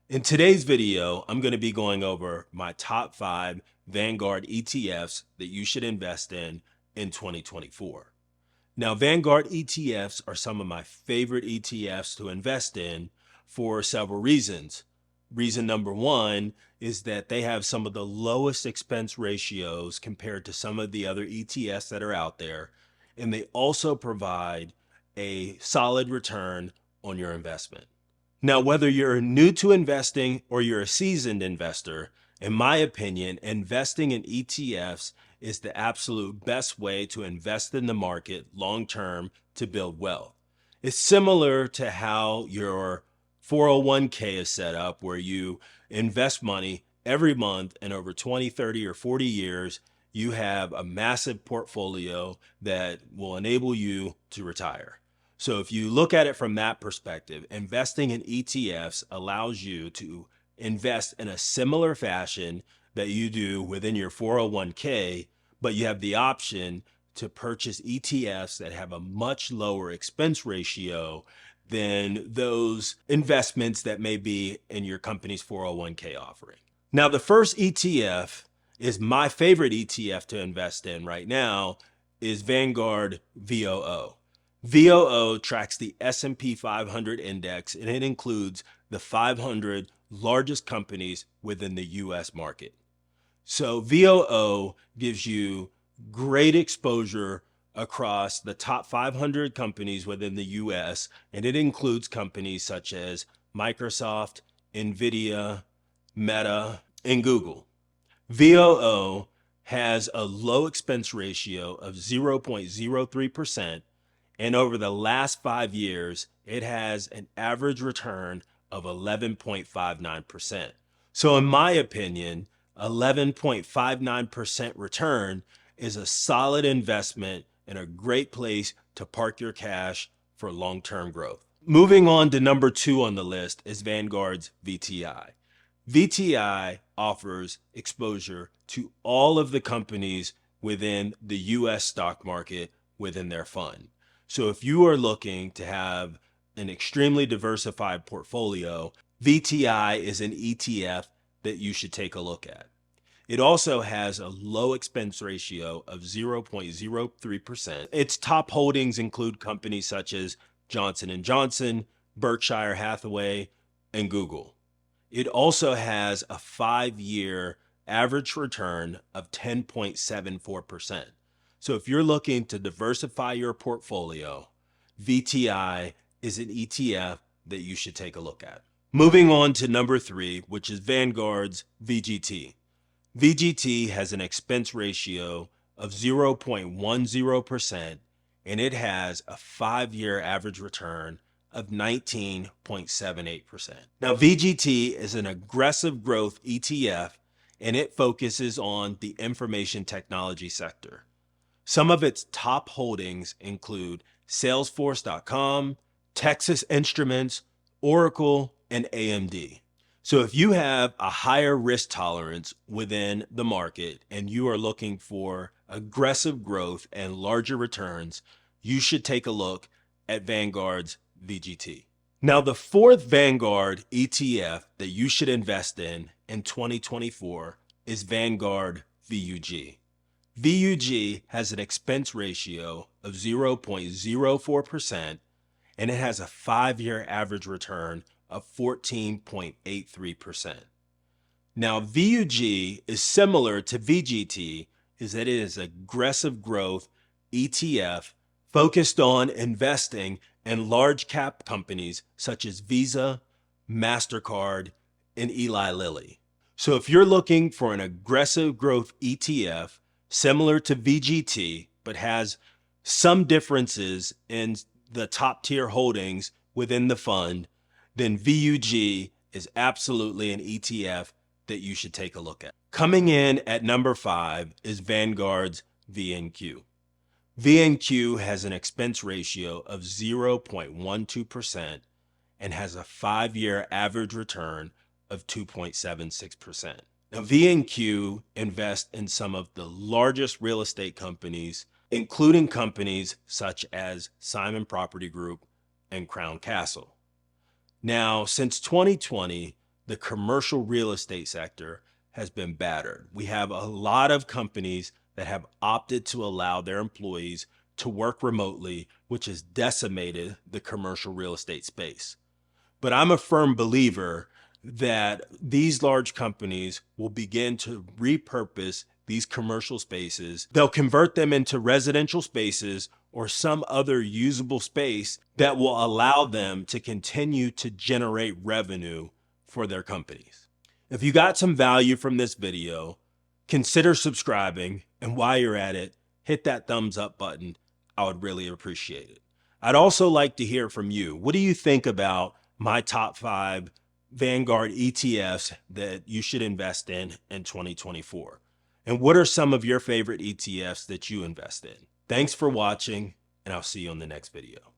In today's video, I'm going to be going over my top 5 Vanguard ETFs that you should invest in 2024. Now, Vanguard ETFs are some of my favorite ETFs to invest in for several reasons. Reason number one is that they have some of the lowest expense ratios compared to some of the other ETFs that are out there, and they also provide a solid return on your investment. Now, whether you're new to investing or you're a seasoned investor, in my opinion, investing in ETFs is the absolute best way to invest in the market long term to build wealth. It's similar to how your 401k is set up, where you invest money every month, and over 20, 30, or 40 years, you have a massive portfolio that will enable you to retire. So if you look at it from that perspective, investing in ETFs allows you to invest in a similar fashion that you do within your 401k, but you have the option to purchase ETFs that have a much lower expense ratio than those investments that may be in your company's 401k offering. Now, the first ETF is my favorite ETF to invest in right now is Vanguard VOO. VOO tracks the S&P 500 index, and it includes the 500 largest companies within the U.S. market. So VOO gives you great exposure across the top 500 companies within the U.S., and it includes companies such as Microsoft, NVIDIA, Meta, and Google. VOO has a low expense ratio of 0.03%, and over the last 5 years, it has an average return of 11.59%. So in my opinion, 11.59% return is a solid investment and a great place to park your cash for long-term growth. Moving on to number 2 on the list is Vanguard's VTI. VTI offers exposure to all of the companies within the U.S. stock market within their fund. So if you are looking to have an extremely diversified portfolio, VTI is an ETF that you should take a look at. It also has a low expense ratio of 0.03%. Its top holdings include companies such as Johnson & Johnson, Berkshire Hathaway, and Google. It also has a 5-year average return of 10.74%. So if you're looking to diversify your portfolio, VTI is an ETF that you should take a look at. Moving on to number 3, which is Vanguard's VGT. VGT has an expense ratio of 0.10%, and it has a 5-year average return of 19.78%. Now, VGT is an aggressive growth ETF, and it focuses on the information technology sector. Some of its top holdings include Salesforce.com, Texas Instruments, Oracle, and AMD. So if you have a higher risk tolerance within the market and you are looking for aggressive growth and larger returns, you should take a look at Vanguard's VGT. Now, the 4th Vanguard ETF that you should invest in 2024 is Vanguard VUG. VUG has an expense ratio of 0.04%, and it has a 5-year average return of 14.83%. Now, VUG is similar to VGT is that it is an aggressive growth ETF focused on investing in large cap companies such as Visa, MasterCard, and Eli Lilly. So if you're looking for an aggressive growth ETF similar to VGT, but has some differences in the top tier holdings within the fund, then VUG is absolutely an ETF that you should take a look at. Coming in at number 5 is Vanguard's VNQ. VNQ has an expense ratio of 0.12% and has a 5-year average return of 2.76%. Now, VNQ invests in some of the largest real estate companies, including companies such as Simon Property Group and Crown Castle. Now, since 2020, the commercial real estate sector has been battered. We have a lot of companies that have opted to allow their employees to work remotely, which has decimated the commercial real estate space. But I'm a firm believer that these large companies will begin to repurpose these commercial spaces. They'll convert them into residential spaces or some other usable space that will allow them to continue to generate revenue for their companies. If you got some value from this video, consider subscribing, and while you're at it, hit that thumbs up button. I would really appreciate it. I'd also like to hear from you. What do you think about my top 5 Vanguard ETFs that you should invest in 2024? And what are some of your favorite ETFs that you invest in? Thanks for watching, and I'll see you on the next video.